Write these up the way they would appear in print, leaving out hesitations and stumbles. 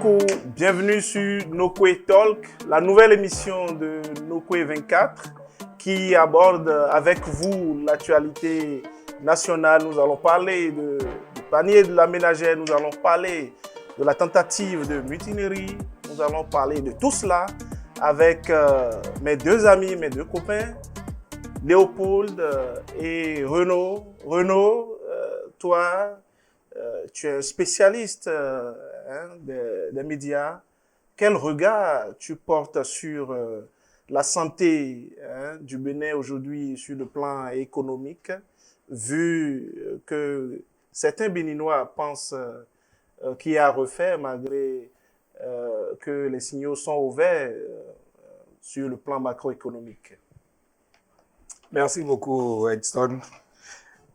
beaucoup, bienvenue sur Nokwe Talk, la nouvelle émission de Nokwe 24 qui aborde avec vous l'actualité nationale. Nous allons parler du panier de la ménagère, nous allons parler de la tentative de mutinerie, nous allons parler de tout cela avec mes deux amis, mes deux copains, Léopold et Renaud. Renaud, toi, tu es un spécialiste des médias. Quel regard tu portes sur la santé du Bénin aujourd'hui sur le plan économique, vu que certains Béninois pensent qu'il y a à refaire malgré que les signaux sont ouverts sur le plan macroéconomique? Merci beaucoup, Edson.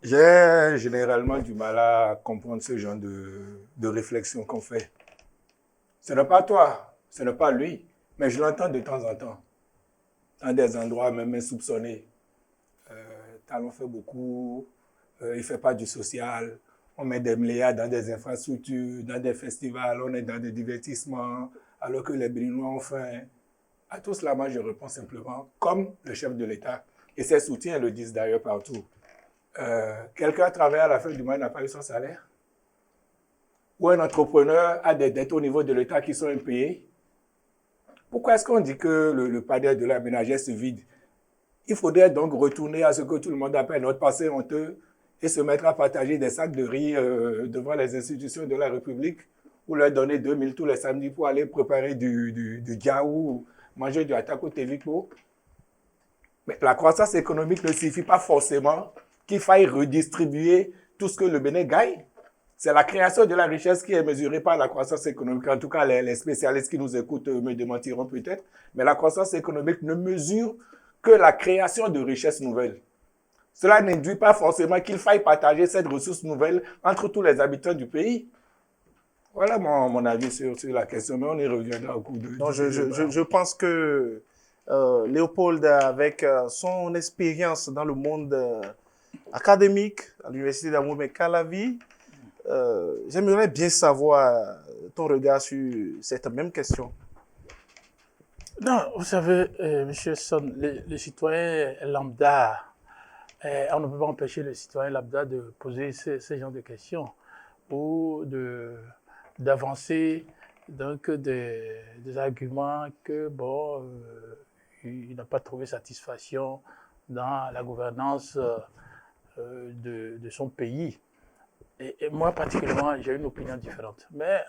J'ai généralement du mal à comprendre ce genre de réflexion qu'on fait. Ce n'est pas toi, ce n'est pas lui, mais je l'entends de temps en temps, dans des endroits même insoupçonnés. Talon fait beaucoup, il ne fait pas du social, on met des milliards dans des infrastructures, dans des festivals, on est dans des divertissements, alors que les Béninois ont faim. À tout cela, moi, je réponds simplement, comme le chef de l'État, et ses soutiens le disent d'ailleurs partout. Quelqu'un travaille à la fin du mois et n'a pas eu son salaire? Ou un entrepreneur a des dettes au niveau de l'État qui sont impayées? Pourquoi est-ce qu'on dit que le panier de la ménagère se vide? Il faudrait donc retourner à ce que tout le monde appelle notre passé honteux et se mettre à partager des sacs de riz devant les institutions de la République ou leur donner 2000 tous les samedis pour aller préparer du diaou, manger du atako tevico. Mais la croissance économique ne suffit pas forcément qu'il faille redistribuer tout ce que le Bénin gagne. C'est la création de la richesse qui est mesurée par la croissance économique. En tout cas, les spécialistes qui nous écoutent me démentiront peut-être. Mais la croissance économique ne mesure que la création de richesses nouvelles. Cela n'induit pas forcément qu'il faille partager cette ressource nouvelle entre tous les habitants du pays. Voilà mon avis sur la question, mais on y reviendra au cours de... Non, je pense que Léopold, avec son expérience dans le monde académique, à l'université d'Amoué Calavi, j'aimerais bien savoir ton regard sur cette même question. Non, vous savez, monsieur Son, le citoyen lambda, on ne peut pas empêcher le citoyen lambda de poser ce genre de questions ou d'avancer donc des arguments que, bon, il n'a pas trouvé satisfaction dans la gouvernance de son pays. Et moi, particulièrement, j'ai une opinion différente. Mais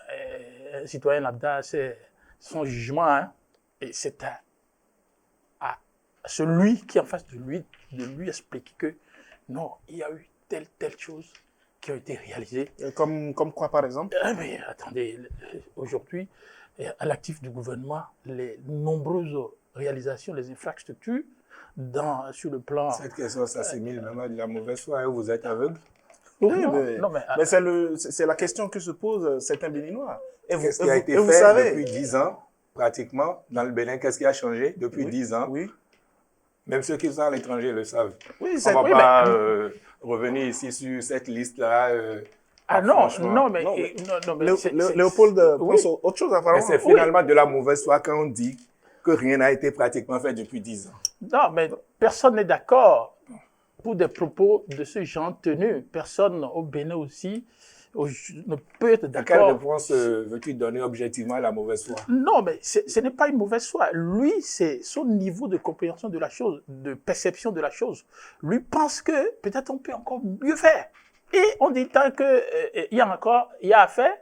un citoyen lambda, c'est son jugement, hein, et c'est à celui qui est en face de lui expliquer que non, il y a eu telle chose qui a été réalisée. Comme quoi, par exemple? Mais attendez, aujourd'hui, à l'actif du gouvernement, les nombreuses réalisations, les infrastructures sur le plan... Cette question s'assimile vraiment de la mauvaise foi, hein, vous êtes aveugle? Oui, mais c'est la question que se posent certains Béninois. Qu'est-ce qui a été fait depuis 10 ans, pratiquement, dans le Bénin? Qu'est-ce qui a changé depuis 10 ans? Oui. Même ceux qui sont à l'étranger le savent. Oui, on ne va pas revenir ici sur cette liste-là. Mais Léopold pense autre chose apparemment. Mais c'est finalement de la mauvaise foi quand on dit que rien n'a été pratiquement fait depuis 10 ans. Non, mais personne n'est d'accord pour des propos de ce genre tenus. Personne au Bénin aussi ne peut être d'accord. Quelle réponse veux-tu donner objectivement à la mauvaise foi? Non, mais ce n'est pas une mauvaise foi. Lui, c'est son niveau de compréhension de la chose, de perception de la chose. Lui pense que peut-être on peut encore mieux faire. Et on dit tant qu'il y a à faire,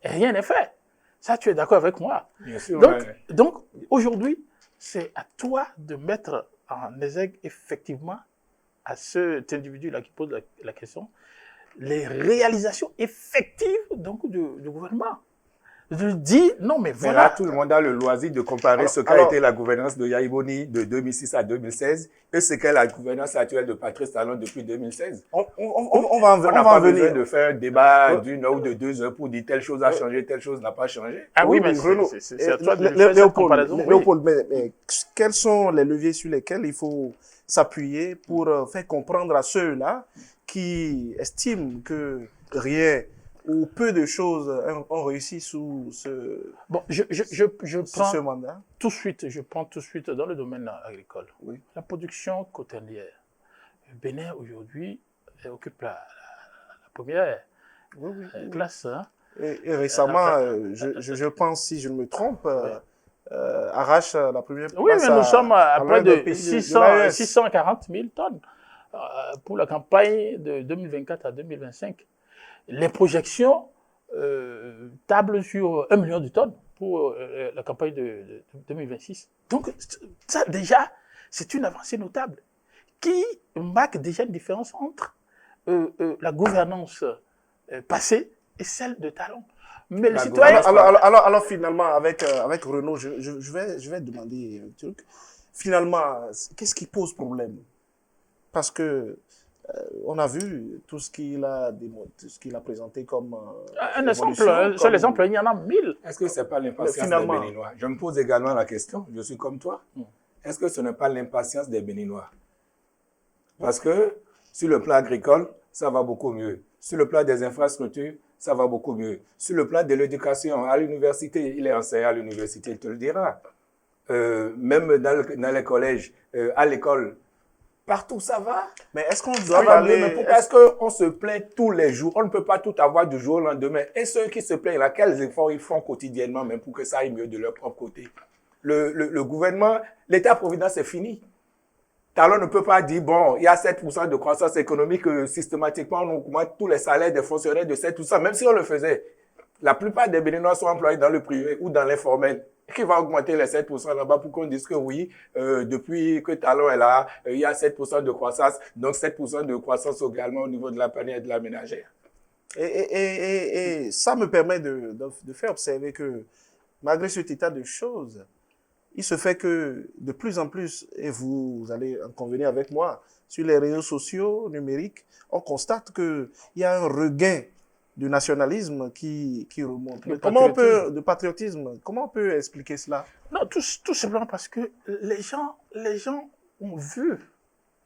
rien n'est fait. Ça, tu es d'accord avec moi? Bien sûr. Donc aujourd'hui, c'est à toi de mettre en exergue effectivement à cet individu-là qui pose la question, les réalisations effectives donc, du gouvernement. Je dis, non, mais voilà. Mais là, tout le monde a le loisir de comparer ce qu'a été la gouvernance de Yahya Boni de 2006 à 2016 et ce qu'est la gouvernance actuelle de Patrice Talon depuis 2016. On va pas besoin de faire un débat d'une heure ou de 2 heures pour dire telle chose a changé, telle chose n'a pas changé. Ah oui, mais c'est à toi de faire cette comparaison. Léopold, mais quels sont les leviers sur lesquels il faut s'appuyer pour faire comprendre à ceux-là qui estiment que rien ou peu de choses ont réussi sous Bon, sous prends ce mandat? je prends tout de suite dans le domaine agricole. Oui. La production cotonnière. Le Bénin, aujourd'hui, occupe la première Oui, oui, oui. place. Hein. Et récemment, je pense, si je ne me trompe, arrache la première Oui, place mais nous sommes à à près l'un des de pays 640 l'AES. 000 tonnes pour la campagne de 2024 à 2025. Les projections tablent sur 1 million de tonnes pour la campagne de 2026. Donc, ça, déjà, c'est une avancée notable qui marque déjà une différence entre la gouvernance passée et celle de Talon. Mais le La citoyen... gouvernance Alors, finalement, avec Renaud, je vais demander un truc. Finalement, qu'est-ce qui pose problème? Parce que on a vu tout ce qu'il a présenté comme Un exemple, évolution, seul exemple, il y en a 1000. Est-ce que ce n'est pas l'impatience des Finalement. Béninois? Je me pose également la question, je suis comme toi. Est-ce que ce n'est pas l'impatience des Béninois? Parce que sur le plan agricole, ça va beaucoup mieux. Sur le plan des infrastructures, ça va beaucoup mieux. Sur le plan de l'éducation, à l'université, il est enseignant à l'université, il te le dira. Même dans les collèges, à l'école, partout ça va. Mais est-ce qu'on Ça doit va mieux, parler... mais pourquoi est-ce qu'on se plaint tous les jours? On ne peut pas tout avoir du jour au lendemain. Et ceux qui se plaignent là, quels efforts ils font quotidiennement, même pour que ça aille mieux de leur propre côté? Le gouvernement, l'État-providence, c'est fini. Talon ne peut pas dire, bon, il y a 7% de croissance économique, systématiquement, on augmente tous les salaires des fonctionnaires de 7%, même si on le faisait. La plupart des Béninois sont employés dans le privé ou dans l'informel. Qui va augmenter les 7% là-bas pour qu'on dise que oui, depuis que Talon est là, il y a 7% de croissance, donc 7% de croissance également au niveau de la panière et de la ménagère. Et ça me permet de faire observer que malgré cet état de choses, il se fait que de plus en plus, et vous allez en convenir avec moi, sur les réseaux sociaux numériques, on constate qu'il y a un regain du nationalisme qui remonte. Mais de patriotisme, comment on peut expliquer cela? Non, tout simplement parce que les gens ont vu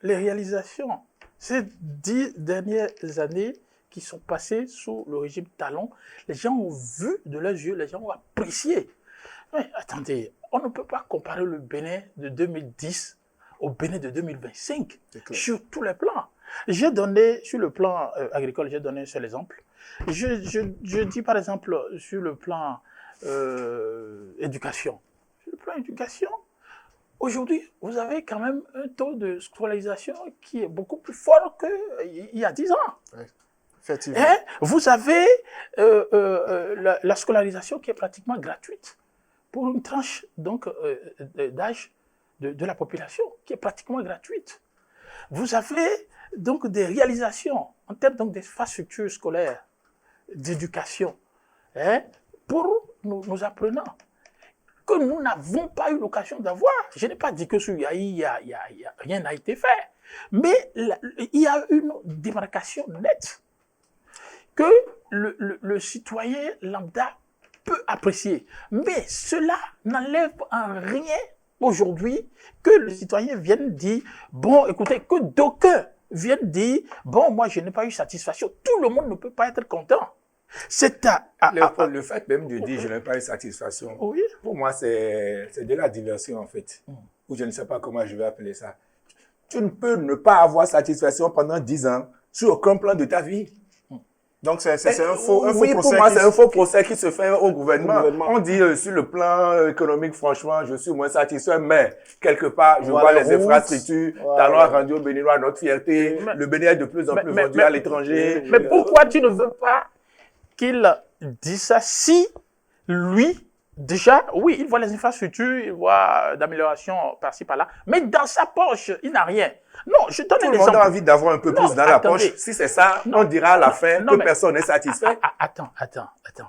les réalisations. Ces 10 dernières années qui sont passées sous le régime Talon, les gens ont vu de leurs yeux, les gens ont apprécié. Mais attendez, on ne peut pas comparer le Bénin de 2010 au Bénin de 2025 sur tous les plans. J'ai donné, sur le plan agricole, j'ai donné un seul exemple. Je dis par exemple sur le plan éducation. Sur le plan éducation, aujourd'hui, vous avez quand même un taux de scolarisation qui est beaucoup plus fort qu'il y a 10 ans. Oui, effectivement. Et vous avez la scolarisation qui est pratiquement gratuite pour une tranche donc d'âge de la population qui est pratiquement gratuite. Vous avez donc des réalisations en termes d'infrastructures scolaires, d'éducation, pour nos apprenants, que nous n'avons pas eu l'occasion d'avoir. Je n'ai pas dit que sur Yahi, rien n'a été fait, mais il y a une démarcation nette que le citoyen lambda peut apprécier. Mais cela n'enlève en rien aujourd'hui que le citoyen vienne dire, bon, écoutez, que d'aucuns viennent dire, bon, moi, je n'ai pas eu satisfaction. Tout le monde ne peut pas être content. C'est le fait même de dire, je n'ai pas eu satisfaction, oui. Pour moi, c'est de la diversion, en fait. Ou je ne sais pas comment je vais appeler ça. Tu ne peux ne pas avoir satisfaction pendant 10 ans sur aucun plan de ta vie. Donc, c'est un faux procès. Oui, pour moi, c'est un faux procès qui se fait au gouvernement. On dit sur le plan économique, franchement, je suis moins satisfait, mais quelque part, je vois les infrastructures, Talon a rendu au Béninois notre fierté, le Bénin est de plus en plus vendu à l'étranger. Mais pourquoi tu ne veux pas qu'il dise ça si lui, déjà, oui, il voit les infrastructures, il voit d'amélioration par-ci, par-là, mais dans sa poche, il n'a rien. Non, je donne Tout un le monde exemple. a envie d'avoir un peu plus dans la poche. Si c'est ça, on dira à la fin que personne n'est satisfait. Attends.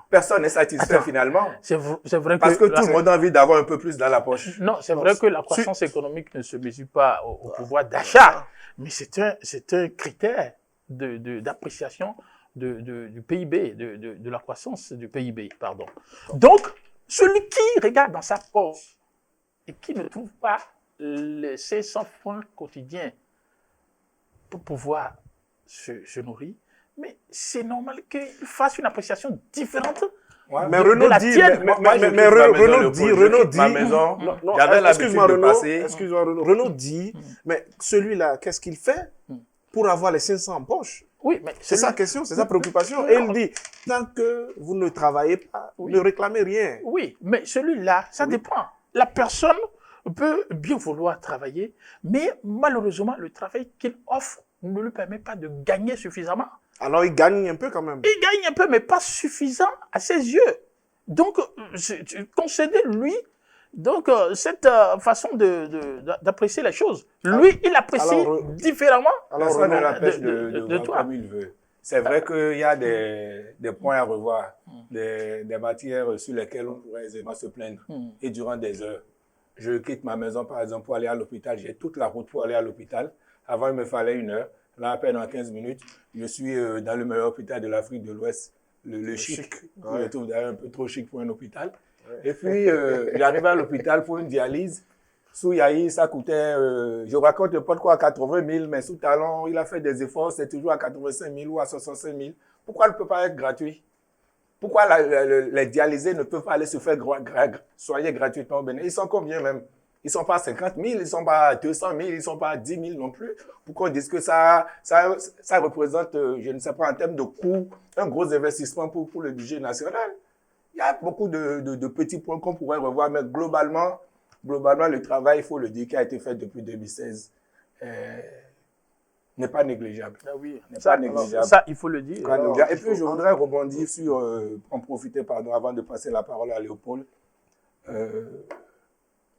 Personne n'est satisfait finalement. C'est vrai Parce que tout le monde a envie d'avoir un peu plus dans la poche. Non, c'est vrai que la croissance économique ne se mesure pas au pouvoir d'achat, mais c'est un critère d'appréciation du PIB, de la croissance du PIB, pardon. Donc, celui qui regarde dans sa poche et qui ne trouve pas les 500 francs quotidiens pour pouvoir se nourrir, Mais c'est normal qu'il fasse une appréciation différente. Ouais. Mais de Renaud la dit, tienne. Renaud dit, ma maison, non, j'avais l'habitude excuse-moi de Renaud, passer. excuse-moi Renaud, Renaud dit, mais celui-là, qu'est-ce qu'il fait pour avoir les 500 en poche? Oui, mais C'est sa question, c'est sa préoccupation. Et il dit, tant que vous ne travaillez pas, ne réclamez rien. Oui, mais celui-là, ça dépend. La personne peut bien vouloir travailler, mais malheureusement, le travail qu'il offre ne lui permet pas de gagner suffisamment. Alors il gagne un peu quand même. Il gagne un peu, mais pas suffisant à ses yeux. Donc, concédez-lui donc, cette façon d'apprécier les choses. Lui, il apprécie différemment Personne ne l'empêche de voir toi. comme il veut. C'est vrai qu'il y a des points à revoir, des matières sur lesquelles on pourrait aisément se plaindre. Et durant des heures, je quitte ma maison, par exemple, pour aller à l'hôpital. J'ai toute la route pour aller à l'hôpital. Avant, il me fallait 1 heure. Là, à peine en 15 minutes, je suis dans le meilleur hôpital de l'Afrique de l'Ouest, le chic. Je le trouve d'ailleurs un peu trop chic pour un hôpital. Et puis, j'arrive à l'hôpital pour une dialyse. Sous Yahi, ça coûtait, je raconte pas de quoi, 80 000, mais sous Talon, il a fait des efforts, c'est toujours à 85 000 ou à 65 000. Pourquoi elle ne peut pas être gratuit? Pourquoi les dialysés ne peuvent pas aller se faire soigner gratuitement au Bénin? Ils sont combien même? Ils ne sont pas à 50 000, ils ne sont pas à 200 000, ils ne sont pas à 10 000 non plus. Pourquoi on dit que ça représente, je ne sais pas, en termes de coût, un gros investissement pour le budget national? Il y a beaucoup de petits points qu'on pourrait revoir, mais globalement, le travail, il faut le dire, qui a été fait depuis 2016, n'est pas négligeable. Ah oui, n'est pas négligeable. Ça, il faut le dire. Et puis, je voudrais rebondir sur, en profiter, avant de passer la parole à Léopold.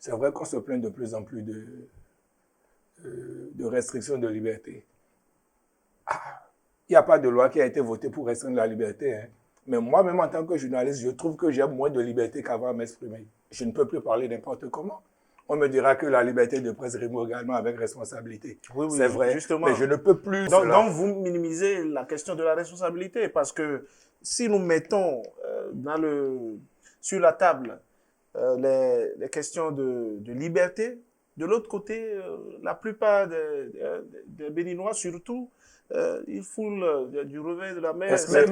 C'est vrai qu'on se plaint de plus en plus de restrictions de liberté. Il n'y a pas de loi qui a été votée pour restreindre la liberté, hein. Mais moi-même, en tant que journaliste, je trouve que j'ai moins de liberté qu'avant à m'exprimer. Je ne peux plus parler n'importe comment. On me dira que la liberté de presse rime également avec responsabilité. Oui, c'est vrai, justement. Mais je ne peux plus. Donc, vous minimisez la question de la responsabilité, parce que si nous mettons sur la table les questions de liberté, de l'autre côté, la plupart des Béninois, surtout, ils foulent du revers de la mer. Et c'est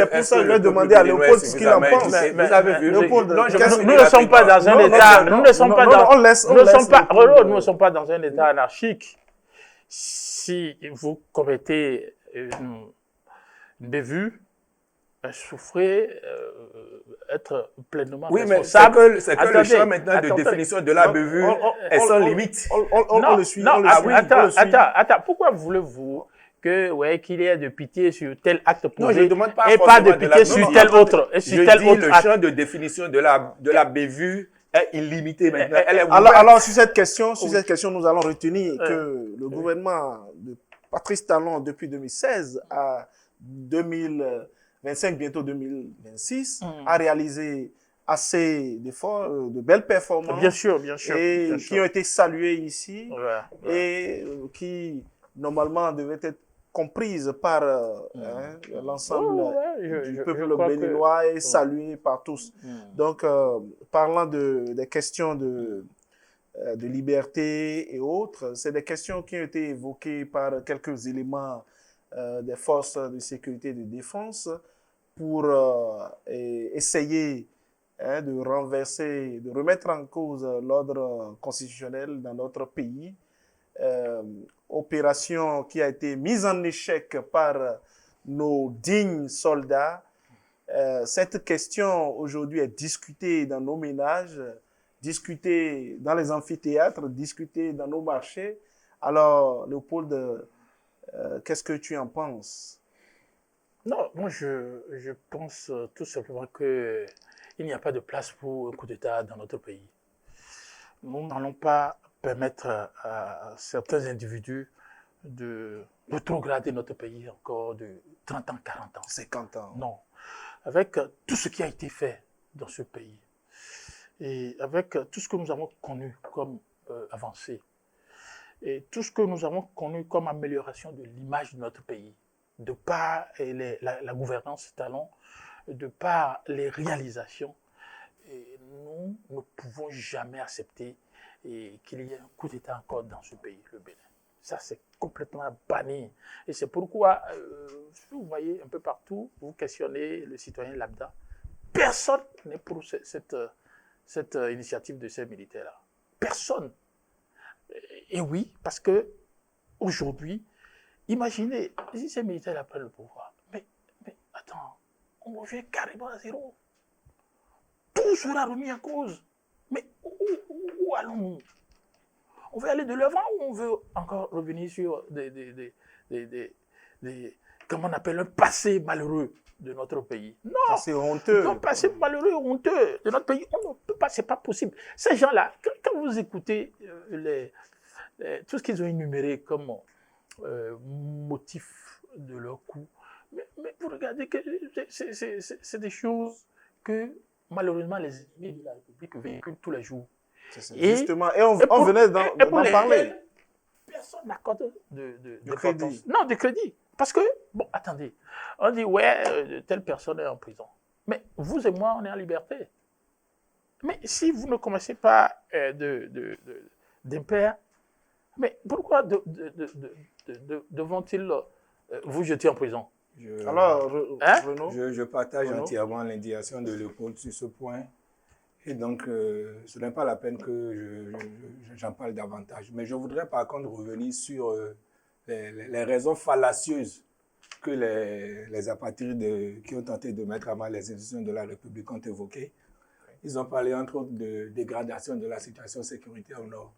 pour ça que je vais demander à Léopold ce qu'il en pense. Vous avez vu, Léopold, nous ne sommes pas dans un état. Nous ne sommes pas nous ne sommes pas dans un état anarchique. Si vous commettez une bévue, souffrez, être pleinement responsable. Oui, mais c'est que le champ maintenant de définition de la bévue est sans limite. On le suit. Attends, pourquoi voulez-vous qu'il y ait de pitié sur tel acte posé, non, je ne demande pas et pas de pitié sur tel autre. Je dis le champ de définition de la bévue est illimité maintenant. Alors, sur cette question, nous allons retenir que le gouvernement de Patrice Talon, depuis 2016 à 2025, bientôt 2026, a réalisé assez d'efforts, de belles performances. Bien sûr. Et qui ont été saluées ici. Et qui, normalement, devaient être comprises par l'ensemble du peuple béninois et saluées par tous. Donc, parlant des questions de liberté et autres, c'est des questions qui ont été évoquées par quelques éléments des forces de sécurité et de défense pour essayer de renverser, de remettre en cause l'ordre constitutionnel dans notre pays. Opération qui a été mise en échec par nos dignes soldats. Cette question aujourd'hui est discutée dans nos ménages, discutée dans les amphithéâtres, discutée dans nos marchés. Alors, Léopold, qu'est-ce que tu en penses? Non, moi je pense tout simplement qu'il n'y a pas de place pour un coup d'État dans notre pays. Nous n'allons pas permettre à certains individus de rétrograder notre pays encore de 30 ans, 40 ans. 50 ans. Non. Avec tout ce qui a été fait dans ce pays et avec tout ce que nous avons connu comme avancée et tout ce que nous avons connu comme amélioration de l'image de notre pays, de par la gouvernance Talon, de par les réalisations, et nous ne pouvons jamais accepter qu'il y ait un coup d'État encore dans ce pays, le Bénin. Ça, c'est complètement banni. Et c'est pourquoi, si vous voyez un peu partout, vous questionnez le citoyen lambda. Personne n'est pour cette initiative de ces militaires-là. Personne. Et oui, parce que aujourd'hui, imaginez, si ces militaires prennent le pouvoir, mais attends, on revient carrément à zéro. Tout sera remis en cause. Mais où allons-nous? On veut aller de l'avant ou on veut encore revenir sur comment on appelle, un passé malheureux de notre pays? Non, c'est honteux. Un passé malheureux, honteux de notre pays, on ne peut pas, c'est pas possible. Ces gens-là, quand vous écoutez tout ce qu'ils ont énuméré comme motif de leur coup, mais vous regardez que c'est des choses que malheureusement les ennemis de la République véhiculent tous les jours. Justement, et on venait d'en parler. Personne n'accorde de crédit. Non, de crédit. Parce que, bon, attendez, on dit, ouais, telle personne est en prison. Mais vous et moi, on est en liberté. Mais si vous ne commencez pas d'impair, mais pourquoi devront-ils vous jeter en prison? Alors, Renaud, je partage entièrement l'indignation de Léopold sur ce point. Et donc, ce n'est pas la peine que j'en parle davantage. Mais je voudrais par contre revenir sur les raisons fallacieuses que les apatrides qui ont tenté de mettre à mal les institutions de la République ont évoquées. Ils ont parlé entre autres de dégradation de la situation sécuritaire au Nord.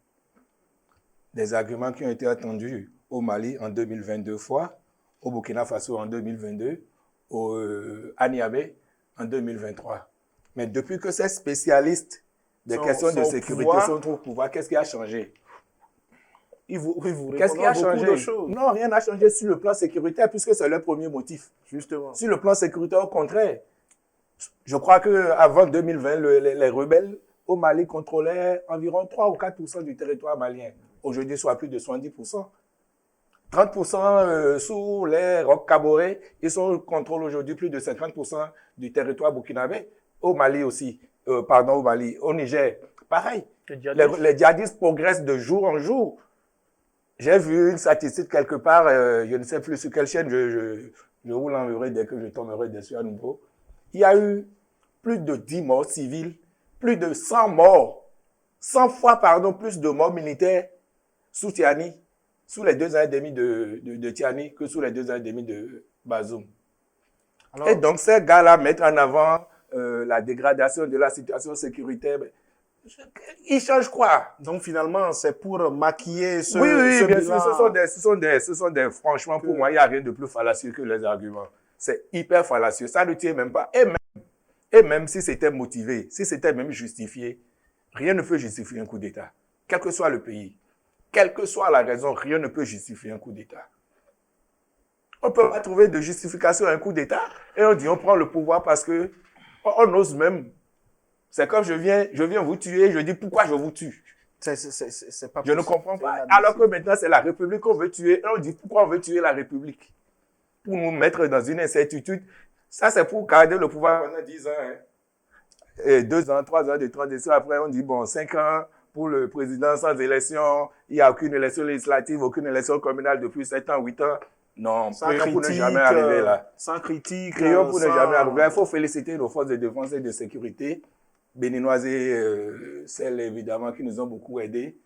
Des arguments qui ont été attendus au Mali en 2022 fois, au Burkina Faso en 2022, à Niamey en 2023. Mais depuis que ces spécialistes des questions de sécurité sont au pouvoir, qu'est-ce qui a changé? Qu'est-ce qui a changé? Non, rien n'a changé sur le plan sécuritaire puisque c'est leur premier motif. Justement. Sur le plan sécuritaire, au contraire, je crois qu'avant 2020, les rebelles au Mali contrôlaient environ 3 ou 4% du territoire malien. Aujourd'hui, soit plus de 70%. 30% sous les rocs caborés, ils contrôlent aujourd'hui plus de 50% du territoire burkinabé. Au Mali aussi, au Mali, au Niger, pareil. Les djihadistes progressent de jour en jour. J'ai vu une statistique quelque part, je ne sais plus sur quelle chaîne, je vous l'enverrai dès que je tomberai dessus à nouveau. Il y a eu plus de 10 morts civils, plus de 100 morts, 100 fois, plus de morts militaires sous Tiani, sous les 2 ans et demi de Tiani que sous les 2 ans et demi de Bazoum. Alors, et donc, ces gars-là mettent en avant la dégradation de la situation sécuritaire. Ils changent quoi? Donc, finalement, c'est pour maquiller ce Oui, bien bilan. sûr. Ce sont des franchement, pour moi, il n'y a rien de plus fallacieux que les arguments. C'est hyper fallacieux. Ça ne tient même pas. Et même si c'était motivé, si c'était même justifié, rien ne peut justifier un coup d'État. Quel que soit le pays, quelle que soit la raison, rien ne peut justifier un coup d'État. On ne peut pas trouver de justification à un coup d'État et on dit on prend le pouvoir parce que on ose même. C'est comme je viens vous tuer, je dis pourquoi je vous tue. C'est pas je ne comprends pas. Alors que maintenant c'est la République qu'on veut tuer et on dit pourquoi on veut tuer la République? Pour nous mettre dans une incertitude. Ça c'est pour garder le pouvoir pendant 10 ans. Et 2 ans, 3 ans de transition. Après on dit bon 5 ans pour le président sans élection. Il n'y a aucune élection législative, aucune élection communale depuis 7 ans, 8 ans. Non, prions pour ne jamais arriver là. Sans critique. Prions pour ne jamais arriver. Il faut féliciter nos forces de défense et de sécurité, béninoises et celles évidemment qui nous ont beaucoup aidés.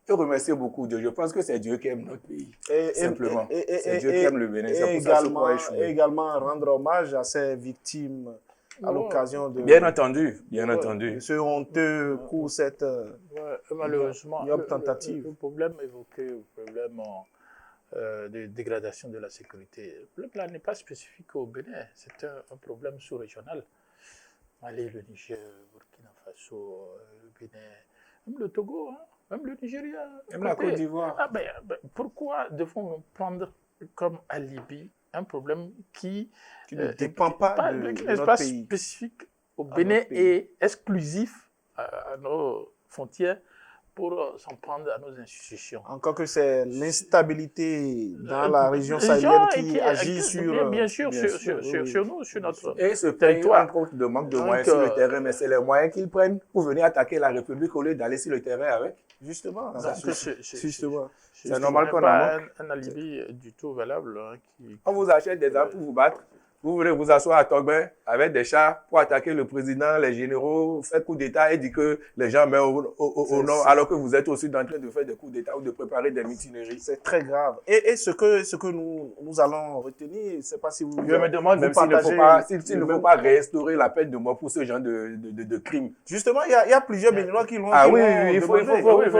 Et remercier beaucoup Dieu. Je pense que c'est Dieu qui aime notre pays. Simplement. C'est Dieu qui aime le Bénin. C'est pour ça que pourquoi échouer. Et également rendre hommage à ces victimes à l'occasion de... Bien entendu. Ce honteux coup, cette malheureusement, tentative. Le problème évoqué, le problème de dégradation de la sécurité, le plan n'est pas spécifique au Bénin. C'est un problème sous-régional. Mali, le Niger, Burkina Faso, le Bénin, même le Togo, même le Nigeria. Même la Côte d'Ivoire. Pourquoi devons-nous prendre comme alibi un problème qui ne dépend pas de notre pays, spécifique au Bénin et exclusif à nos frontières pour s'en prendre à nos institutions. Encore que c'est l'instabilité dans la région sahélienne qui agit sur... Bien sûr, oui. sur nous, sur notre Et ce pays, territoire. entre autres, de manque de Donc, moyens sur le terrain, mais c'est les moyens qu'ils prennent pour venir attaquer la République au lieu d'aller sur le terrain avec. Justement, justement. C'est normal qu'on en pas manque. un alibi du tout valable. On vous achète des armes pour vous battre. Vous voulez vous asseoir à Togben avec des chars pour attaquer le président, les généraux, faire coup d'État et dire que les gens meurent au nord, alors que vous êtes aussi en train de faire des coups d'État ou de préparer des mutineries. C'est très grave. Et ce que nous allons retenir, je ne sais pas si vous... Je me demande même s'il ne faut pas restaurer la peine de mort pour ce genre de crimes. Justement, il y a plusieurs Béninois qui l'ont il faut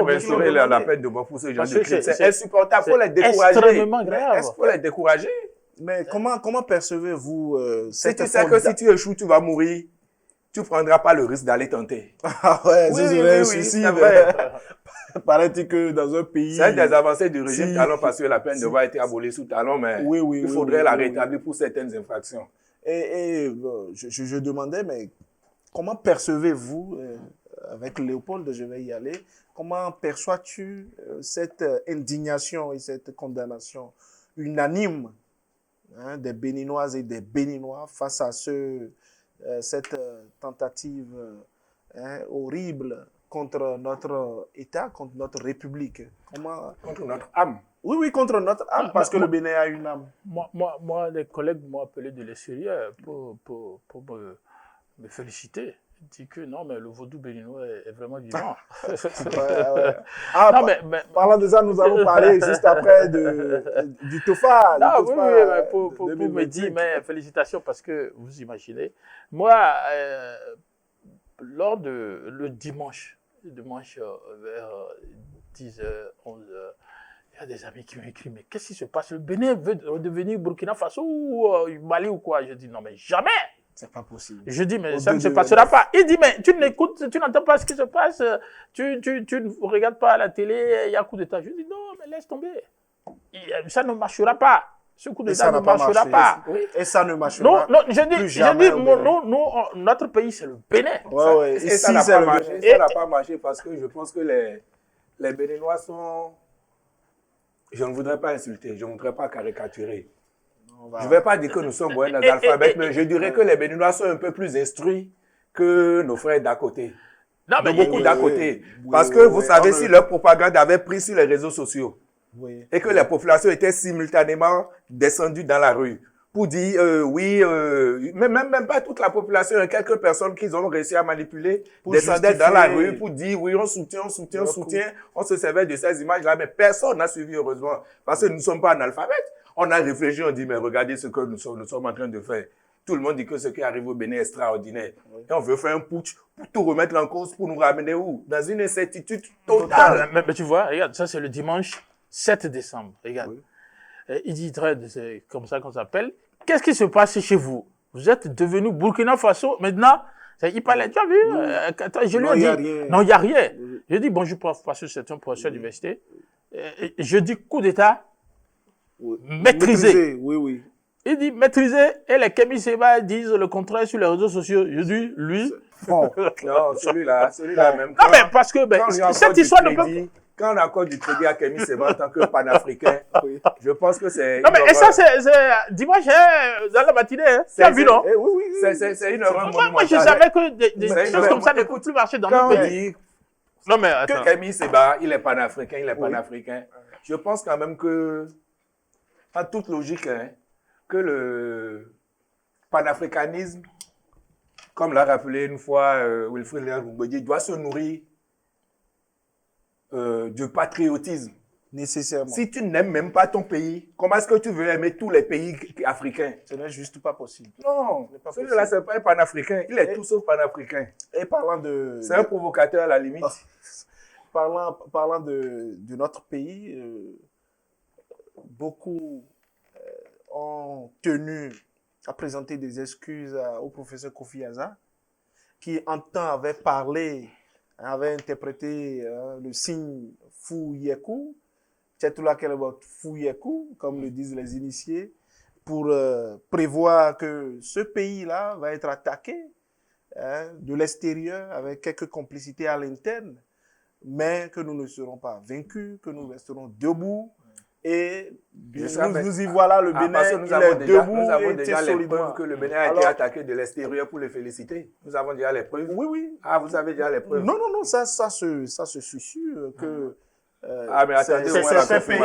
restaurer la peine de mort pour ce genre de crimes. C'est insupportable. Il faut les décourager. C'est extrêmement grave. Il faut les décourager. Mais comment percevez-vous si tu sais que si tu échoues, tu vas mourir, tu ne prendras pas le risque d'aller tenter. Ah ouais, oui, suicide. Paraît-il que dans un pays... C'est des avancées du régime talon parce que la peine devrait être abolie sous talon, mais il faudrait la rétablir pour certaines infractions. Et je demandais, mais comment percevez-vous, avec Léopold, je vais y aller, comment perçois-tu cette indignation et cette condamnation unanime des Béninoises et des Béninois face à cette tentative horrible contre notre État, contre notre République. Contre notre âme. Oui, contre notre âme, parce que le Bénin a une âme. Moi, les collègues m'ont appelé de l'extérieur pour me féliciter. Dit que non, mais le vaudou béninois est vraiment vivant. Ouais. Ah, non, mais parlant de ça, nous allons parler juste après du TOFA. Pour me dire, mais félicitations, parce que vous imaginez, moi, lors de le dimanche vers 10h, 11h, il y a des amis qui m'ont écrit, mais qu'est-ce qui se passe? Le Bénin veut devenir Burkina Faso ou Mali ou quoi? Je dis, non, mais jamais! C'est pas possible. Je dis, mais ça ne se passera pas. Il dit, mais tu n'écoutes, tu n'entends pas ce qui se passe, tu ne regardes pas à la télé, il y a un coup d'État. Je dis, non, mais laisse tomber. Ça ne marchera pas. Ce coup d'État ne marchera pas. Et ça ne marchera pas. Non, je dis, notre pays, c'est le Bénin. Et ça n'a pas marché parce que je pense que les Béninois sont... Je ne voudrais pas insulter, je ne voudrais pas caricaturer. Je ne vais pas dire que nous sommes bons analphabètes, mais je dirais que les Béninois sont un peu plus instruits que nos frères d'à côté. Non, mais beaucoup d'à côté. Parce que vous savez, si leur propagande avait pris sur les réseaux sociaux et que les populations étaient simultanément descendues dans la rue pour dire même pas toute la population, quelques personnes qu'ils ont réussi à manipuler descendaient dans la rue pour dire oui, on soutient, on se servait de ces images-là, mais personne n'a suivi heureusement parce que nous ne sommes pas analphabètes. On a réfléchi, on dit, mais regardez ce que nous sommes en train de faire. Tout le monde dit que ce qui arrive au Bénin est extraordinaire. Et on veut faire un putsch pour tout remettre en cause, pour nous ramener où? Dans une incertitude totale. Mais tu vois, regarde, ça c'est le dimanche 7 décembre. Regarde. Il dit, c'est comme ça qu'on s'appelle. Qu'est-ce qui se passe chez vous? Vous êtes devenu Burkina Faso. Maintenant, il parlait, tu as vu? Je lui ai dit, non, il n'y a rien. Je dis, bonjour, prof, parce que c'est un professeur d'université. Je dis, coup d'État. Maîtriser. Oui. Il dit maîtriser et les Kémy Séba disent le contraire sur les réseaux sociaux. Je dis, lui. Non, celui-là même. Non, mais parce que cette histoire ne peut. Quand on a encore du crédit à Kémy Séba en tant que panafricain, je pense que c'est. Non, mais et ça, c'est dimanche, dans la matinée. Tu as vu, non? Oui. C'est une erreur monumentale. Moi, je savais que des choses comme ça ne peuvent plus marcher dans notre pays. Non, mais attends. Que Kémy Séba, il est panafricain, Je pense quand même que, en toute logique, que le panafricanisme, comme l'a rappelé une fois Wilfrid Léon-Gbogbodji, doit se nourrir du patriotisme. Nécessairement. Si tu n'aimes même pas ton pays, comment est-ce que tu veux aimer tous les pays africains? Ce n'est juste pas possible. Non, celui-là, c'est pas un panafricain. Il est tout sauf panafricain. Et parlant de... C'est un provocateur à la limite. Parlant de notre pays, beaucoup ont tenu à présenter des excuses au professeur Kofi Aza, qui en temps avait parlé, avait interprété le signe Fou Yekou, Tchetula Kelebot Fou Yekou, comme le disent les initiés, pour prévoir que ce pays-là va être attaqué de l'extérieur avec quelques complicités à l'interne. mais que nous ne serons pas vaincus, que nous resterons debout. Et nous y voilà, le Bénin, parce que il est debout nous avons et déjà les solidement. preuves que le Bénin a été attaqué de l'extérieur pour le féliciter. Nous avons déjà les preuves. Oui, oui. Ah, vous avez déjà les preuves. Non, ça se suffit que... mais attendez, c'est certains pays.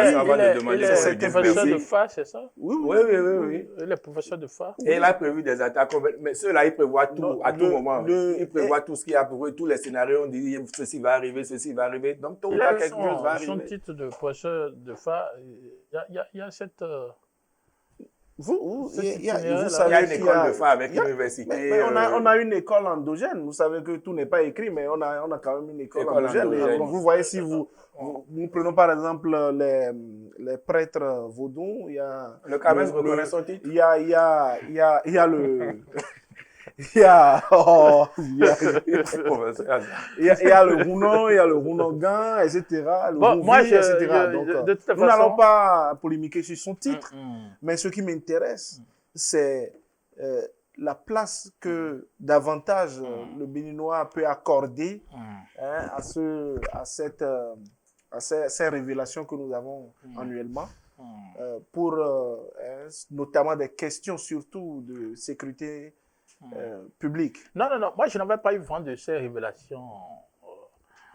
Il est professeur de FA, c'est ça? Oui. Il est professeur de FA. Et il a prévu des attaques. Mais ceux-là, ils prévoient tout à tout moment. Ils prévoient tout ce qu'il y a pour eux, tous les scénarios. On dit ceci va arriver, ceci va arriver. Donc, tôt ou tard, quelque chose va arriver. Son titre de professeur de FA, il y a cette... Vous savez il y a une école de FA avec une université. Mais on a une école endogène. Vous savez que tout n'est pas écrit, mais on a quand même une école endogène. Et vous voyez, si nous prenons par exemple les prêtres vaudous, il y a... Le Kamens reconnaît son titre. Il y a le... Il y a le Rounon, il y a le Rounongan, etc. Le Rouvi, etc. Donc, nous n'allons pas polémiquer sur son titre, mais ce qui m'intéresse, c'est la place que davantage le Béninois peut accorder à ces révélations que nous avons annuellement, pour notamment des questions surtout de sécurité public. Non, moi je n'avais pas eu vent de ces révélations.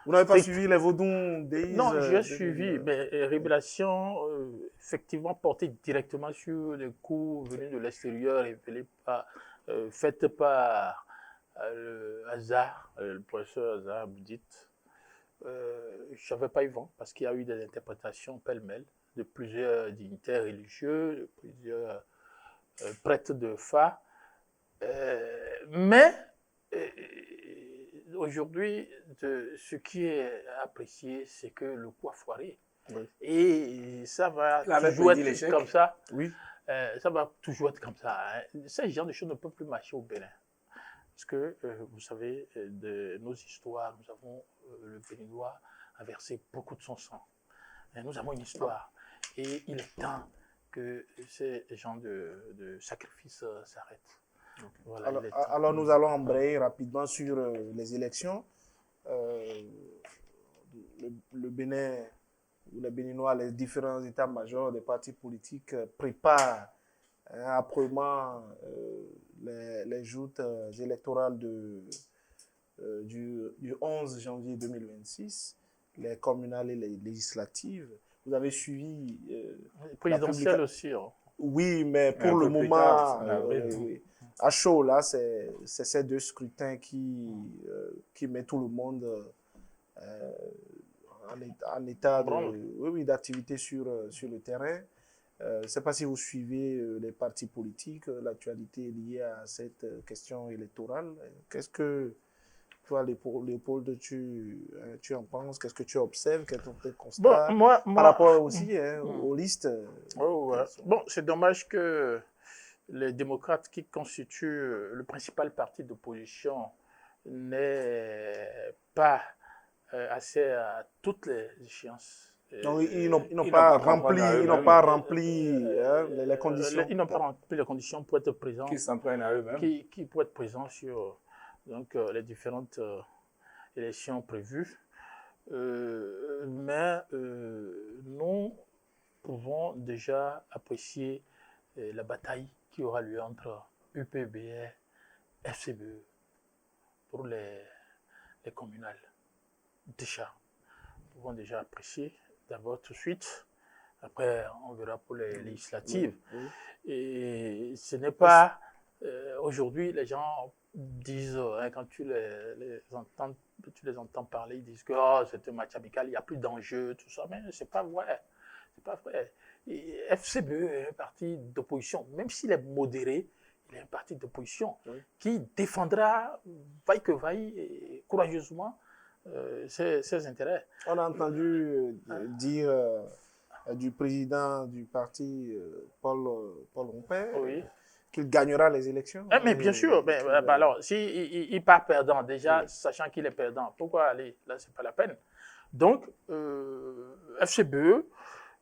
Vous n'avez pas suivi les Vaudons des... Non, j'ai suivi, mais révélations effectivement portées directement sur les coups venus de l'extérieur, faites par le Hazard, le professeur Hazard Boudit. Je n'avais pas eu vent parce qu'il y a eu des interprétations pêle-mêle de plusieurs dignitaires religieux, de plusieurs prêtres de FA. Mais aujourd'hui, ce qui est apprécié, c'est que le coup a foiré. Oui. Et ça va toujours être comme ça. Oui. Ça va toujours être comme ça. Hein. Ce genre de choses ne peuvent plus marcher au Bénin. Parce que, vous savez, de nos histoires, nous avons, le Béninois a versé beaucoup de son sang. Nous avons une histoire. Et il est temps que ces genres de sacrifices s'arrêtent. Okay. Voilà, alors nous allons embrayer rapidement sur les élections. Le Bénin, ou les Béninois, les différents états-majors des partis politiques préparent âprement les joutes électorales du 11 janvier 2026, les communales et les législatives. Vous avez suivi... présidentielles aussi. Hein. Oui, mais pour le moment... À chaud, là, c'est ces deux scrutins qui mettent tout le monde en état d'activité sur le terrain. Je ne sais pas si vous suivez les partis politiques, l'actualité liée à cette question électorale. Qu'est-ce que, toi, Léopold, tu en penses? Qu'est-ce que tu observes? Quels sont tes constats par rapport aussi aux listes? Bon, c'est dommage que les démocrates qui constituent le principal parti d'opposition n'aient pas accès à toutes les échéances. Non, ils n'ont pas rempli les conditions. Ils n'ont pas rempli les conditions pour être présents. Qui s'en prennent à eux-mêmes. Qui pour être présents sur les différentes élections prévues. Mais nous pouvons déjà apprécier la bataille qui aura lieu entre UPBE et FCBE pour les communales. Déjà, nous pouvons déjà apprécier d'abord tout de suite, après on verra pour les législatives. Oui. Et ce n'est pas, aujourd'hui les gens disent, quand tu les entends parler, ils disent que c'est un match amical, il n'y a plus d'enjeu, tout ça, mais c'est pas vrai. C'est pas vrai. Et FCBE est un parti d'opposition, même s'il est modéré, il est un parti d'opposition qui défendra, vaille que vaille, et courageusement, ses intérêts. On a entendu dire du président du parti, Paul Rompé, qu'il gagnera les élections. Mais bien sûr, alors, s'il part perdant, déjà, sachant qu'il est perdant, pourquoi aller? Là, ce n'est pas la peine. Donc, FCBE,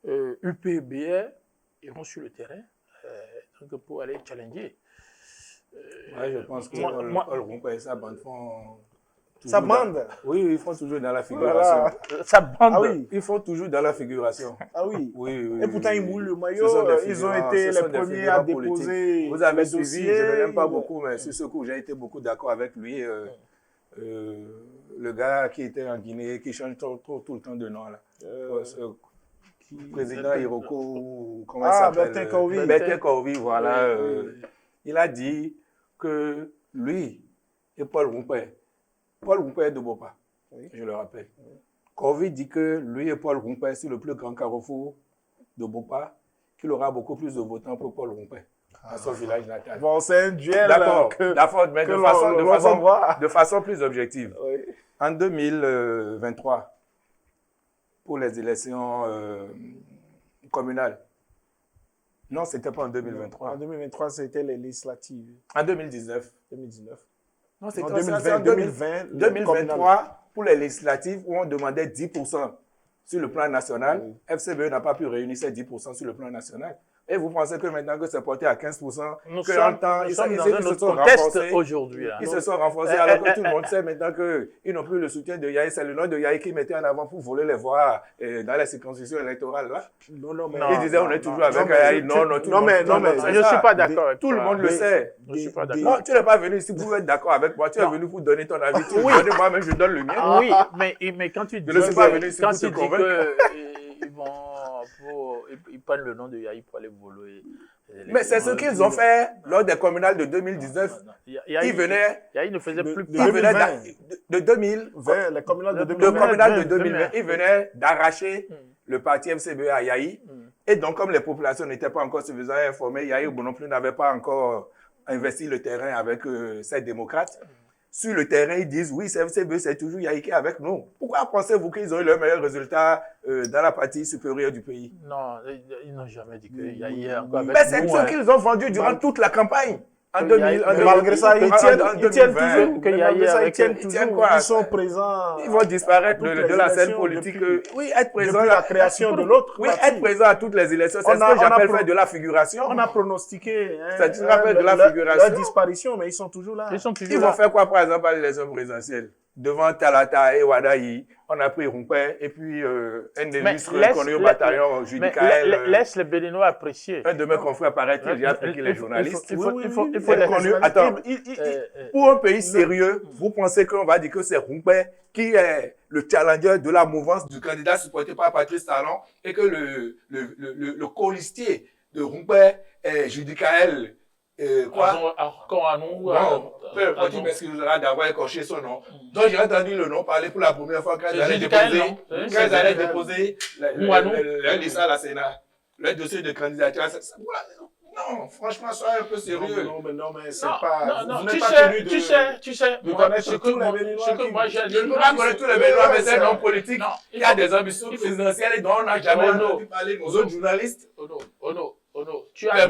UPBE iront sur le terrain pour aller challenger. Je pense que Paul Rompé et sa bande font Ça bande. Oui, ils font toujours dans la figuration. Voilà. Ça bande. Ah oui. Ils font toujours dans la figuration. Ah oui. Oui, oui. Et pourtant, oui, ils oui. moulent le Ce maillot. sont des Ils ont figurants, été ce sont les des premiers figurants à déposer. Vous avez les suivi, dossiers. je ne l'aime pas beaucoup, mais sur ce coup, j'ai été beaucoup d'accord avec lui. Le gars qui était en Guinée, qui change tout le temps de nom, là. Président Hiroko, comment il s'appelle? Bertin Kovi. Bertin Kovi, voilà. Oui. Il a dit que lui et Paul Rumpé est de Bopa, je le rappelle. Kovi dit que lui et Paul Rumpé, c'est le plus grand carrefour de Bopa, qu'il aura beaucoup plus de votants que Paul Rumpé dans son village natal. Bon, c'est un duel. D'accord, mais de de façon plus objective. Oui. En 2023, pour les élections communales, non, ce n'était pas en 2023. En 2023, c'était les législatives. En 2019. 2019. Non, c'était En 2020, 2023, pour les législatives, où on demandait 10% sur le plan national. Oui. FCBE n'a pas pu réunir ces 10% sur le plan national. Et vous pensez que maintenant que c'est porté à 15%, nous sommes dans un autre contexte aujourd'hui. Ils se sont renforcés alors que tout le monde sait maintenant qu'ils n'ont plus le soutien de Yahi. C'est le nom de Yahi qui mettait en avant pour voler les voix dans les circonscriptions électorales. Là. Non, mais... Ils disaient on est toujours avec Yahi. Non, mais je ne suis pas d'accord avec tout le monde le sait. Je ne suis pas d'accord. Non, tu n'es pas venu ici pour être d'accord avec moi. Tu es venu pour donner ton avis. Oui. Moi-même, je donne le mien. Oui, mais quand tu dis ils prennent le nom de Yahi pour aller voler. Mais c'est ce qu'ils ont fait lors des communales de 2019. Ils venaient. Yahi ne faisait plus de 2020. Les communales de 2020. Ils venaient d'arracher le parti FCBE à Yahi. Et donc, comme les populations n'étaient pas encore suffisamment informées, Yahi non plus n'avait pas encore investi le terrain avec ces démocrates. Sur le terrain, ils disent, oui, FCBE, c'est toujours Yahi qui est avec nous. Pourquoi pensez-vous qu'ils ont eu le meilleur résultat dans la partie supérieure du pays? Non, ils n'ont jamais dit que Yahi est encore avec nous. Mais c'est ce qu'ils ont vendu durant toute la campagne. En 2000, malgré ça, ils tiennent toujours. Ils sont présents. Ils vont disparaître de la scène politique. Oui, être présent à la création de l'autre. Oui, être présent à toutes les élections. C'est ce que j'appelle faire de la figuration. On a pronostiqué c'est ce qu'on appelle de la figuration. Leur disparition, mais ils sont toujours là. Ils vont faire quoi, par exemple, à l'élection présidentielle? Devant Talata et Wadaï, on a pris Rumpé et puis un illustre reconnu au bataillon Judicaël. Laisse les Béninois apprécier. Un de mes confrères, paraît-il, j'ai appris qu'il est journaliste. Il faut les connu. Attends, pour un pays sérieux, vous pensez qu'on va dire que c'est Rumpé qui est le challenger de la mouvance du candidat supporté par Patrice Talon et que le colistier de Rumpé est Judicaël. Quoi? Petit m'excusera d'avoir écorché son nom. Donc j'ai entendu le nom parler pour la première fois quand ils allaient déposer leur liste à la Sénat, leur dossier de candidature. Non, franchement, soyez un peu sérieux. Non, mais c'est pas... Non, tu sais, connaître tous les Béninois. Je ne peux pas connaître tous les Béninois, mais c'est un homme politique qui a des ambitions présidentielles et dont on n'a jamais entendu parler nos autres journalistes. Ono, tu as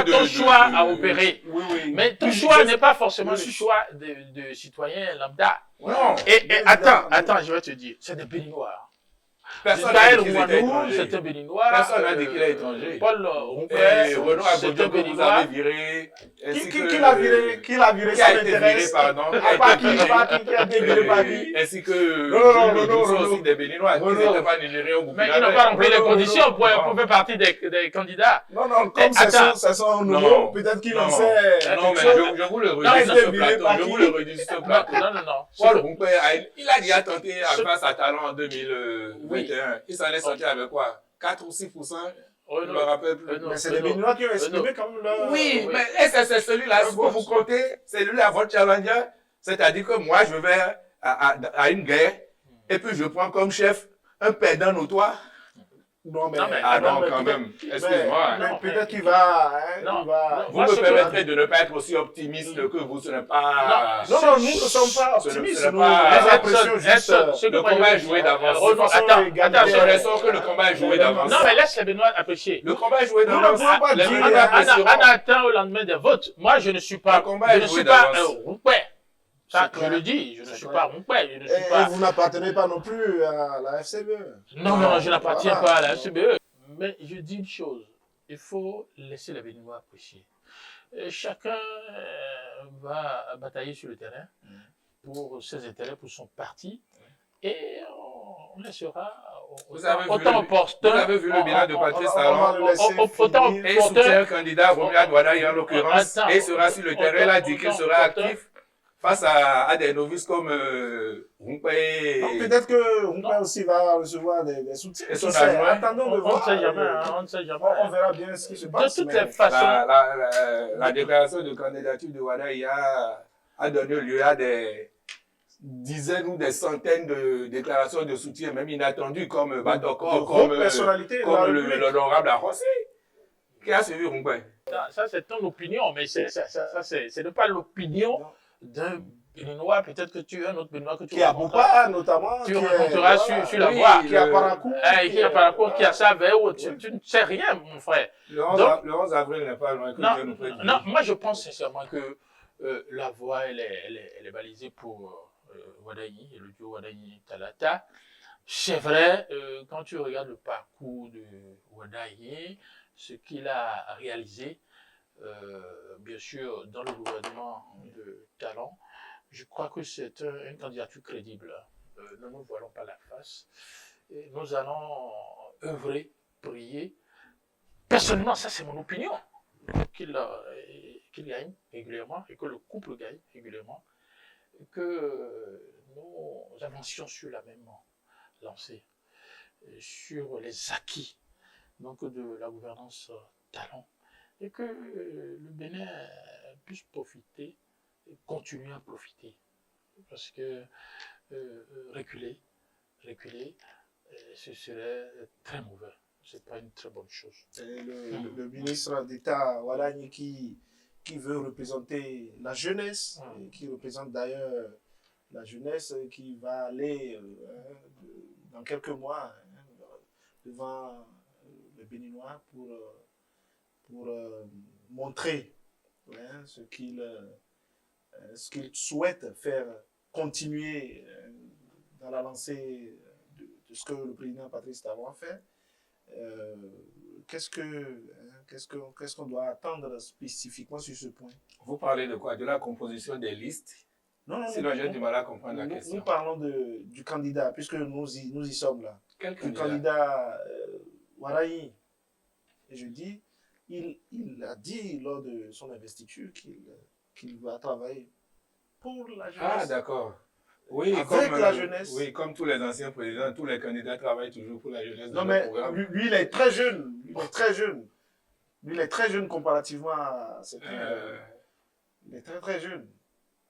ton choix à opérer. Oui. Mais ton choix n'est pas forcément le choix de citoyens lambda. Non. Et attends, je vais te dire, c'est des Béninois. Personne n'a dit qu'il était étranger. C'est un Béninois. Personne n'a dit qu'il est étranger. Paul Rumpé, c'est un Béninois. Vous avez viré. Qui l'a viré? Qui a été viré, pardon. Qui a été viré par qui? Ainsi que non, aussi des Béninois. Ils n'étaient pas nigériens ou mais ils n'ont pas rempli les conditions pour faire partie des candidats. Non, comme c'est son nouveau, peut-être qu'il en sait. Non, mais je vous le redis sur ce plateau. Non. Paul Rumpé, il a déjà tenté à faire sa talent en 2021. Il s'en est sorti avec quoi? 4 ou 6%? Je ne me rappelle plus. Mais c'est les Béninois qui ont exprimé comme leur... Oui, mais c'est celui-là. Si vous comptez, c'est lui-là votre challenger. C'est-à-dire que moi, je vais à une guerre et puis je prends comme chef un perdant notoire. Non, quand même. Excuse-moi. Mais peut-être qu'il va... Vous me permettrez de ne pas être aussi optimiste que vous. Ce n'est pas... Non, nous ne sommes pas optimistes. Ce n'est pas... l'impression juste... Le combat est joué d'avance. Attends, j'ai l'impression que le combat est joué d'avance. Non, mais laisse les Béninois apprécier. Le combat est joué d'avance. On attend au lendemain des votes. Moi, je ne suis pas... Rumpé. Ça, je le dis, je ne suis pas Rumpé, je ne suis pas... Et vous n'appartenez pas non plus à la FCBE. Non, je n'appartiens pas à la FCBE. Mais je dis une chose, il faut laisser les Béninois apprécier. Chacun va batailler sur le terrain. pour ses intérêts, pour son parti, et on laissera Vous avez autant opportun. Vous avez vu le bilan de Patrice Talon. Autant Et il soutient le candidat Romuald Wadayi en l'occurrence, et il sera sur le terrain. Il a dit qu'il sera actif face à des novices comme Rumpa et... Peut-être que Rumpa aussi va recevoir des soutiens. Et son adjoint. Attendons de voir. On ne sait jamais. On verra bien ce qui se passe. De toutes les façons. La déclaration de candidature de Wadayi a donné lieu à des dizaines ou des centaines de déclarations de soutien, même inattendues, comme Batoko, comme l'honorable Arossi, qui a suivi Rumpa. Ça, c'est ton opinion, mais ce n'est pas l'opinion d'un Béninois. Peut-être que tu es un autre Béninois que tu rencontreras, notamment. Tu rencontreras sur la voie. Qui a Parakou. Qui a Savé. Tu ne sais rien, mon frère. Le 11 avril n'est pas loin. Non, moi, je pense sincèrement que la voie, elle est balisée pour Wadayi et le duo Wadayi-Talata. C'est vrai, quand tu regardes le parcours de Wadayi, ce qu'il a réalisé, bien sûr, dans le gouvernement de Talon, je crois que c'est une candidature crédible. Ne nous voilons pas la face. Et nous allons œuvrer, prier. Personnellement, ça c'est mon opinion, qu'il gagne régulièrement et que le couple gagne régulièrement, et que nous avancions sur la même lancée, sur les acquis donc de la gouvernance Talon, et que le Bénin puisse profiter, continuer à profiter, parce que reculer, ce serait très mauvais. Ce n'est pas une très bonne chose. Le ministre d'État Wadayi qui veut représenter la jeunesse, et qui représente d'ailleurs la jeunesse, qui va aller dans quelques mois devant les Béninois pour montrer ce qu'il souhaite faire continuer dans la lancée de ce que le président Patrice Talon a fait. Qu'est-ce qu'on doit attendre spécifiquement sur ce point? Vous parlez de quoi? De la composition des listes? Non, sinon j'ai du mal à comprendre la question. Nous parlons du candidat, puisque nous y sommes là. Quel candidat? Le candidat Wadayi. Et je dis, il a dit lors de son investiture qu'il va travailler pour la jeunesse. Ah, d'accord. Oui, avec la jeunesse. Oui, comme tous les anciens présidents, tous les candidats travaillent toujours pour la jeunesse. Non, mais lui, il est très jeune. Lui, il est très jeune comparativement à certains. Il est très, très jeune.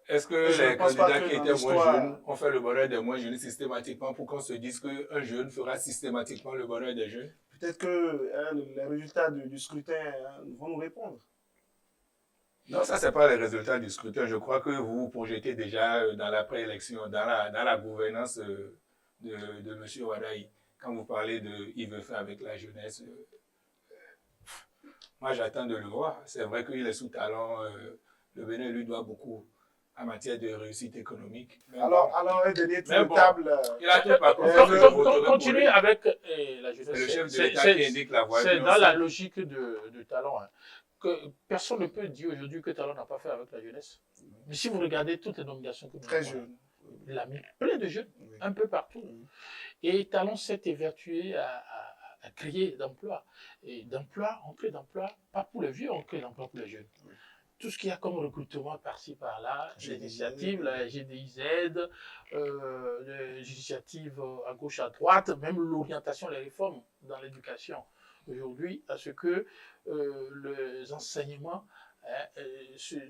Est-ce que les candidats qui étaient moins jeunes ont fait le bonheur des moins jeunes systématiquement pour qu'on se dise qu'un jeune fera systématiquement le bonheur des jeunes? Peut-être que les résultats du scrutin vont nous répondre. Non, ça, ce n'est pas les résultats du scrutin. Je crois que vous vous projetez déjà dans la préélection, dans la gouvernance de M. Wadayi. Quand vous parlez de « il veut faire avec la jeunesse », moi, j'attends de le voir. C'est vrai qu'il est sous Talon. Le Bénin lui doit beaucoup en matière de réussite économique. Alors, un dernier tour de table. Il a tout par contre. Continuer avec la jeunesse. Le chef de l'État qui indique la voie. C'est dans la logique de Talon. Hein, que personne ne peut dire aujourd'hui que Talon n'a pas fait avec la jeunesse. Mais si vous regardez toutes les nominations que nous avons, très jeune. Il a mis plein de jeunes, un peu partout. Et Talon s'est évertué à créer d'emplois. Et d'emplois, on crée d'emplois, pas pour les vieux, on crée d'emplois pour les jeunes. Tout ce qu'il y a comme recrutement par-ci, par-là, les initiatives, la GDIZ, les initiatives à gauche, à droite, même l'orientation, les réformes dans l'éducation. Aujourd'hui, à ce que les enseignements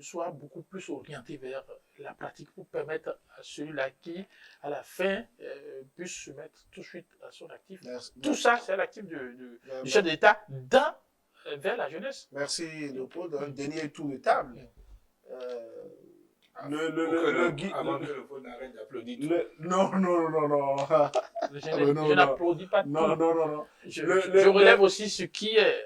soient beaucoup plus orientés vers la pratique pour permettre à celui-là qui, à la fin, puisse se mettre tout de suite à son actif. Tout ça, c'est l'actif du chef d'État vers la jeunesse. Merci Léopold. Un dernier tour de table. Avant que le Léopold n'arrête d'applaudir. Non. Je n'applaudis pas tout. Non. Je relève aussi ce qui est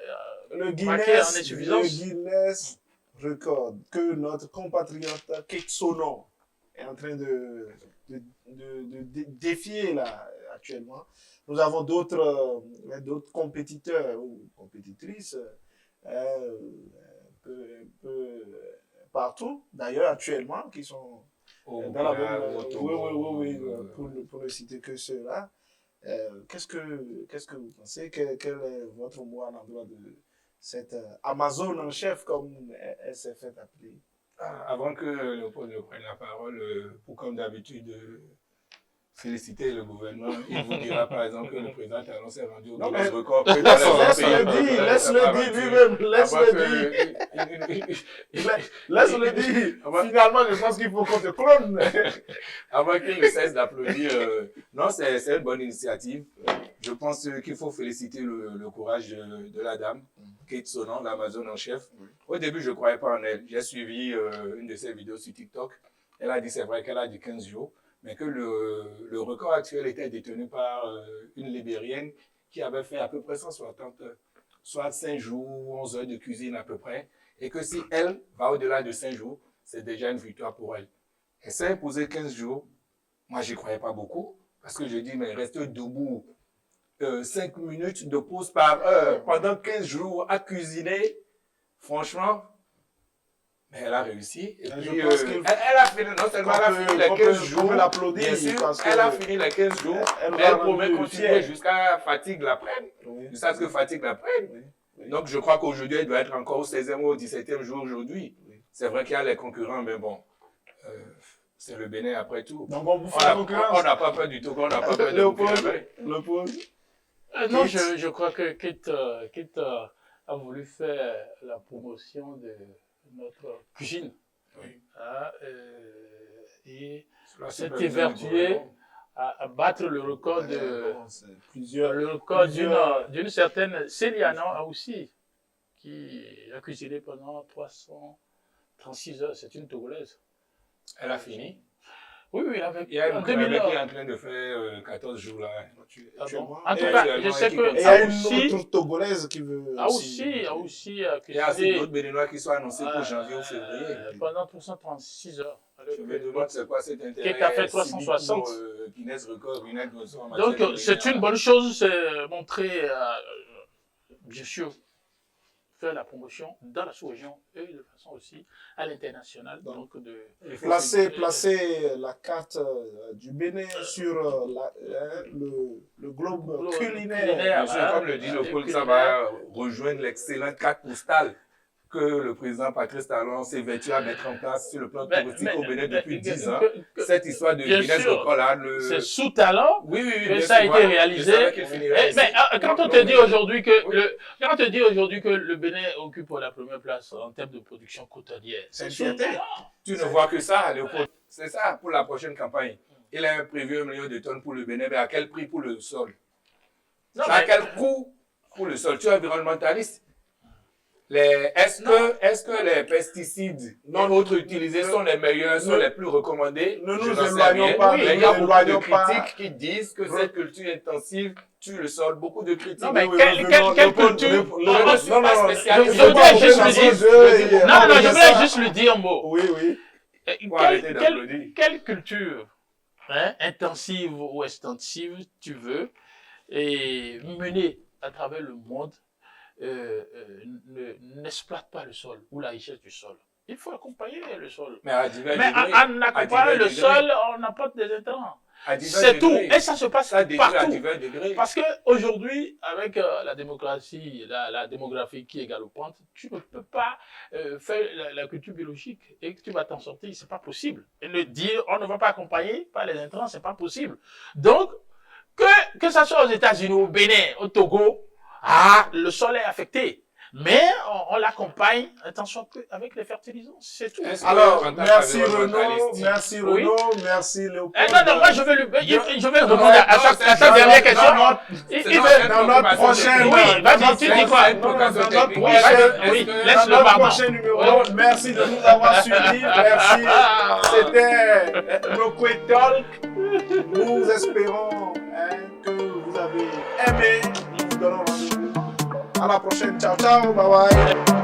le Guinness record que notre compatriote Ketsono est en train de défier là actuellement. Nous avons d'autres compétiteurs ou compétitrices un peu partout, d'ailleurs actuellement, qui sont dans la Montréal, même... au Togo, oui, pour ne citer que ceux-là. Qu'est-ce que vous pensez? Quel est votre mot à l'endroit de cette Amazon en chef, comme elle s'est fait appeler? Avant que Léopold ne prenne la parole, pour comme d'habitude féliciter le gouvernement, il vous dira par exemple que le président Talon s'est rendu au Guinness record. Laisse-le dire lui-même, laisse-le dire. Finalement, je pense qu'il faut qu'on te clone. Avant qu'il ne cesse d'applaudir, non, c'est une bonne initiative. Je pense qu'il faut féliciter le courage de la dame, Kate Sonon, l'Amazon en chef. Au début, je ne croyais pas en elle. J'ai suivi une de ses vidéos sur TikTok. Elle a dit, c'est vrai qu'elle a dit 15 jours, mais que le record actuel était détenu par une Libérienne qui avait fait à peu près 160 heures, soit 5 jours, 11 heures de cuisine à peu près, et que si elle va au-delà de 5 jours, c'est déjà une victoire pour elle. Elle s'est imposée 15 jours. Moi, je n'y croyais pas beaucoup, parce que je dis, mais reste debout 5 minutes de pause par heure pendant 15 jours à cuisiner, franchement, mais elle a réussi. Et puis, elle a fini, non seulement elle a fini les 15 jours, bien sûr, elle a fini les 15 jours, mais elle promet continuer jusqu'à fatigue la prenne, jusqu'à ce que fatigue la prenne. Donc, je crois qu'aujourd'hui, elle doit être encore au 16e ou au 17e jour aujourd'hui. C'est vrai qu'il y a les concurrents, mais bon, c'est le Bénin après tout. Donc, on vous fait la concurrence. On n'a pas peur du Togo, on n'a pas peur de Léopold. Non, je crois que Kate a voulu faire la promotion de notre cuisine. Oui. Et s'est évertué à battre le record d'une certaine Céliana aussi, qui a cuisiné pendant 336 heures. C'est une Togolaise. Elle a fini. Oui, il y a une Kouébé qui est en train de faire 14 jours là. En tout cas, je sais que. Et il y a une autre Togolaise qui veut. aussi il y a aussi d'autres Béninois qui sont annoncés pour janvier ou février. Pendant 336 heures. Je me demande c'est quoi cet intérêt. Qui a fait 360. Guinness record, donc, c'est une bonne chose, c'est montrer, bien sûr, faire la promotion dans la sous-région et de façon aussi à l'international. Donc, placer la carte du Bénin sur le globe culinaire. Comme le dit le Paul, ça va rejoindre l'excellente carte postale que le président Patrice Talon s'est vêtu à mettre en place sur le plan touristique au Bénin depuis 10 ans. Cette histoire de Guinness record là, c'est sous Talon que ça a été réalisé. Mais quand on te dit aujourd'hui que le Bénin occupe la première place en termes de production côtalière, c'est une fierté. Tu ne vois que ça, Léopold. C'est ça pour la prochaine campagne. Il a prévu 1 million de tonnes pour le Bénin, mais à quel prix pour le sol? À quel coût pour le sol? Tu es environnementaliste. Est-ce que les pesticides non autres utilisés sont les meilleurs, sont les plus recommandés? Ne nous éloignons pas. Oui, il y a beaucoup de critiques qui disent que cette culture intensive tue le sol. Beaucoup de critiques. Non, mais quelle culture? Je ne suis pas spécialiste. Je voulais juste lui dire un mot. Oui, oui. Quelle culture intensive ou extensive tu veux et mener à travers le monde n'exploite pas le sol ou la richesse du sol. Il faut accompagner le sol. Mais en accompagnant le sol, on apporte des intrants. C'est tout. Et ça se passe partout. Parce qu'aujourd'hui, avec la démographie qui est galopante, tu ne peux pas faire la culture biologique et que tu vas t'en sortir. C'est pas possible. Et le dire, on ne va pas accompagner par les intrants, c'est pas possible. Donc, que ça soit aux États-Unis, au Bénin, au Togo, le sol est affecté. Mais on l'accompagne, attention, avec les fertilisants, c'est tout. Alors, merci Renaud, merci Léopold. Non, moi je vais répondre à sa dernière question. Dans notre prochain, laisse-le prochain numéro. Merci de nous avoir suivis. Merci. C'était Nokwe Talk. Nous espérons que vous avez aimé. Nous vous donnons rendez-vous. À la prochaine. Ciao, ciao. Bye bye.